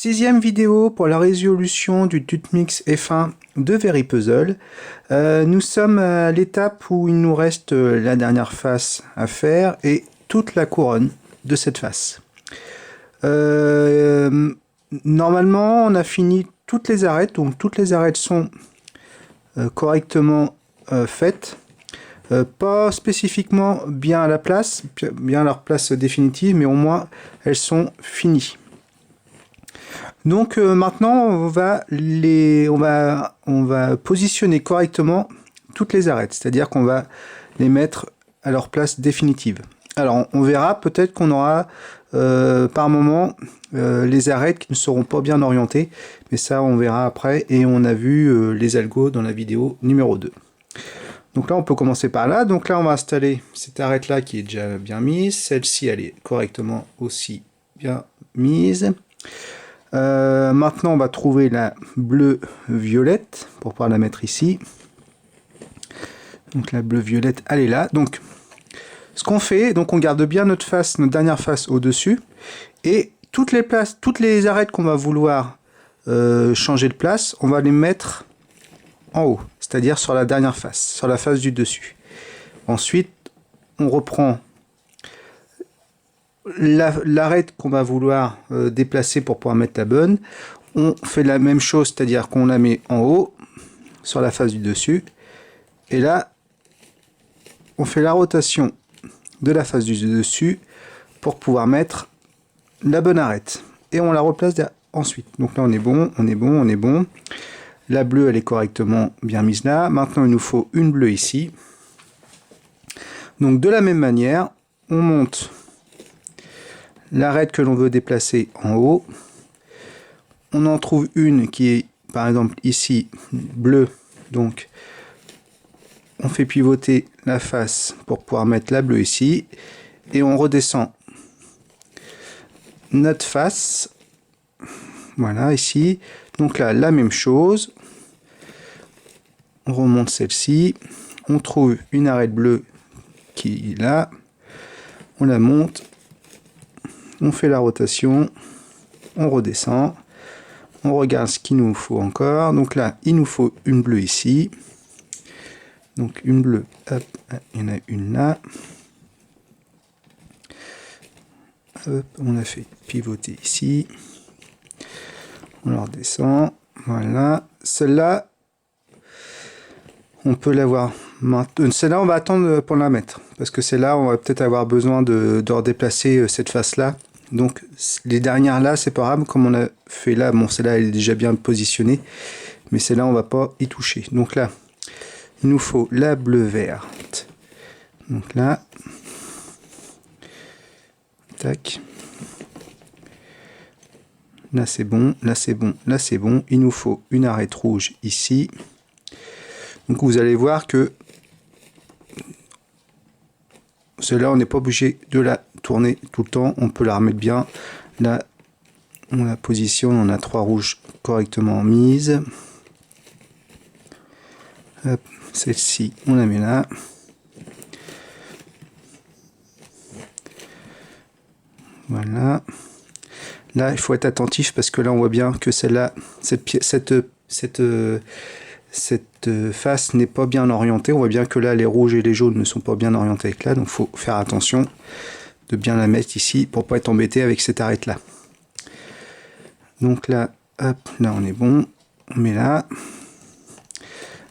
Sixième vidéo pour la résolution du Tutmix F1 de Veripuzzle. Nous sommes à l'étape où il nous reste la dernière face à faire et toute la couronne de cette face. Normalement, on a fini toutes les arêtes, donc toutes les arêtes sont correctement faites. Pas spécifiquement bien à la place, bien à leur place définitive, mais au moins elles sont finies. Donc maintenant on va positionner correctement toutes les arêtes, c'est-à-dire qu'on va les mettre à leur place définitive. Alors on verra peut-être qu'on aura par moment les arêtes qui ne seront pas bien orientées, mais ça on verra après, et on a vu les algos dans la vidéo numéro 2. Donc là on peut commencer par là, donc là on va installer cette arête là qui est déjà bien mise, celle-ci elle est correctement aussi bien mise. Maintenant on va trouver la bleu-violette pour pouvoir la mettre ici. Donc la bleu-violette elle est là. Donc ce qu'on fait, donc on garde bien notre face, notre dernière face au dessus, et toutes les arêtes qu'on va vouloir changer de place, on va les mettre en haut, c'est-à-dire sur la dernière face, sur la face du dessus. Ensuite on reprend l'arête qu'on va vouloir déplacer pour pouvoir mettre la bonne. On fait la même chose, c'est-à-dire qu'on la met en haut sur la face du dessus, et là on fait la rotation de la face du dessus pour pouvoir mettre la bonne arête, et on la replace ensuite. Donc là on est bon, on est bon, on est bon. La bleue elle est correctement bien mise là. Maintenant il nous faut une bleue ici. Donc de la même manière on monte l'arête que l'on veut déplacer en haut. On en trouve une qui est par exemple ici bleue, donc on fait pivoter la face pour pouvoir mettre la bleue ici, et on redescend notre face, voilà ici. Donc là la même chose, on remonte celle-ci, on trouve une arête bleue qui est là, on la monte, on fait la rotation, on redescend, on regarde ce qu'il nous faut encore. Donc là il nous faut une bleue ici, donc une bleue, hop, il y en a une là, hop, on a fait pivoter ici, on la redescend, voilà. Celle-là on peut l'avoir maintenant, celle-là on va attendre pour la mettre, parce que celle-là on va peut-être avoir besoin de redéplacer cette face là. Donc les dernières là c'est pas grave, comme on a fait là, bon celle-là elle est déjà bien positionnée, mais celle-là on va pas y toucher. Donc là il nous faut la bleu verte, donc là tac, là c'est bon, là c'est bon, là c'est bon. Il nous faut une arête rouge ici. Donc vous allez voir que celle-là on n'est pas obligé de la tourner tout le temps, on peut la remettre bien. Là on la positionne, on a trois rouges correctement mises. Celle-ci on la met là. Voilà. Là il faut être attentif parce que là on voit bien que celle-là, cette face n'est pas bien orientée. On voit bien que là les rouges et les jaunes ne sont pas bien orientés avec là, donc il faut faire attention de bien la mettre ici pour pas être embêté avec cette arête là. Donc là, hop, là on est bon, on met là.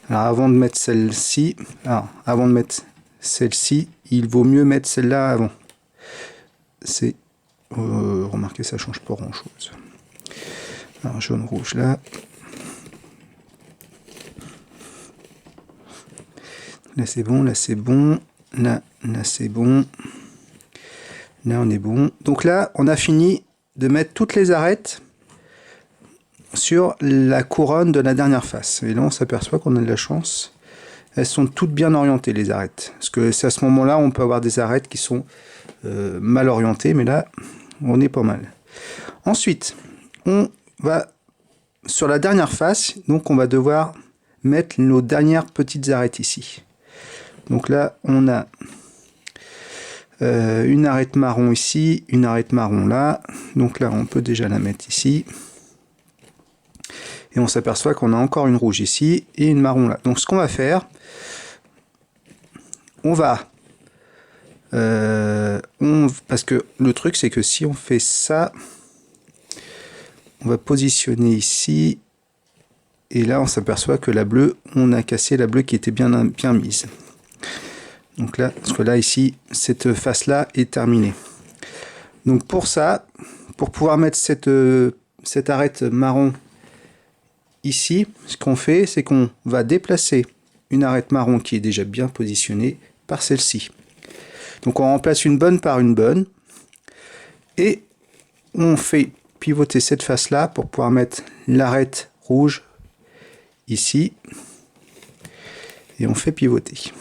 Alors avant de mettre celle-ci, il vaut mieux mettre celle-là avant. C'est remarquez, ça change pas grand chose. Alors jaune rouge là. Là c'est bon, là c'est bon, là c'est bon, là on est bon. Donc là on a fini de mettre toutes les arêtes sur la couronne de la dernière face. Et là on s'aperçoit qu'on a de la chance, elles sont toutes bien orientées les arêtes. Parce que c'est à ce moment là on peut avoir des arêtes qui sont mal orientées, mais là on est pas mal. Ensuite on va sur la dernière face, donc on va devoir mettre nos dernières petites arêtes ici. Donc là on a une arête marron ici, une arête marron là, donc là on peut déjà la mettre ici. Et on s'aperçoit qu'on a encore une rouge ici et une marron là. Donc ce qu'on va faire, on va... parce que le truc c'est que si on fait ça, on va positionner ici. Et là on s'aperçoit que la bleue, on a cassé la bleue qui était bien mise. Donc là, parce que là ici, cette face là est terminée. Donc pour ça, pour pouvoir mettre cette arête marron ici, ce qu'on fait, c'est qu'on va déplacer une arête marron qui est déjà bien positionnée par celle-ci. Donc on remplace une bonne par une bonne et on fait pivoter cette face là pour pouvoir mettre l'arête rouge ici et on fait pivoter.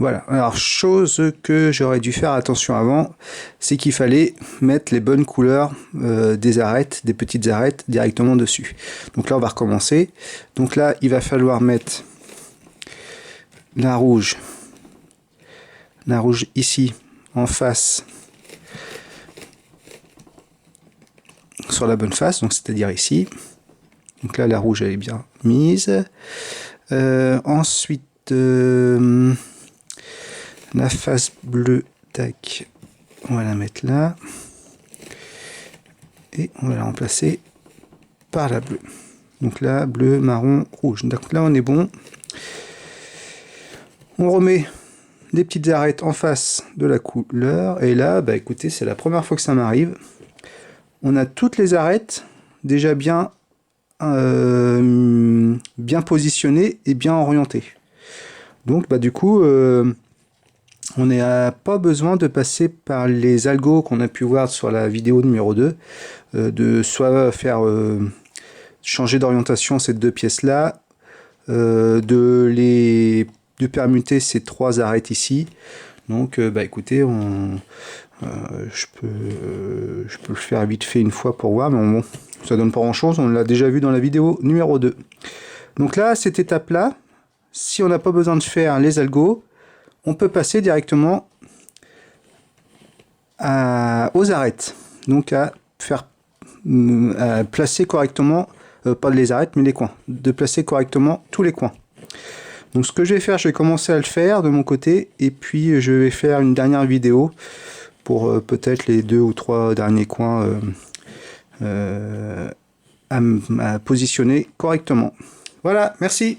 Voilà, alors chose que j'aurais dû faire attention avant, c'est qu'il fallait mettre les bonnes couleurs des arêtes, des petites arêtes directement dessus. Donc là on va recommencer. Donc là il va falloir mettre la rouge ici en face sur la bonne face, donc c'est-à-dire ici. Donc là la rouge elle est bien mise. Ensuite la face bleue, tac, on va la mettre là. Et on va la remplacer par la bleue. Donc là, bleu, marron, rouge. Donc là, on est bon. On remet des petites arêtes en face de la couleur. Et là, bah écoutez, c'est la première fois que ça m'arrive. On a toutes les arêtes déjà bien positionnées et bien orientées. Donc bah du coup... on n'a pas besoin de passer par les algos qu'on a pu voir sur la vidéo numéro 2, de soit faire changer d'orientation ces deux pièces là, de permuter ces trois arêtes ici. Donc bah écoutez, je peux le faire vite fait une fois pour voir, mais bon, ça donne pas grand chose, on l'a déjà vu dans la vidéo numéro 2. Donc là, cette étape là, si on n'a pas besoin de faire les algos, on peut passer directement aux arêtes, donc à placer correctement, pas les arêtes mais les coins, de placer correctement tous les coins. Donc ce que je vais faire, je vais commencer à le faire de mon côté, et puis je vais faire une dernière vidéo pour peut-être les 2 ou 3 derniers coins à positionner correctement. Voilà, merci.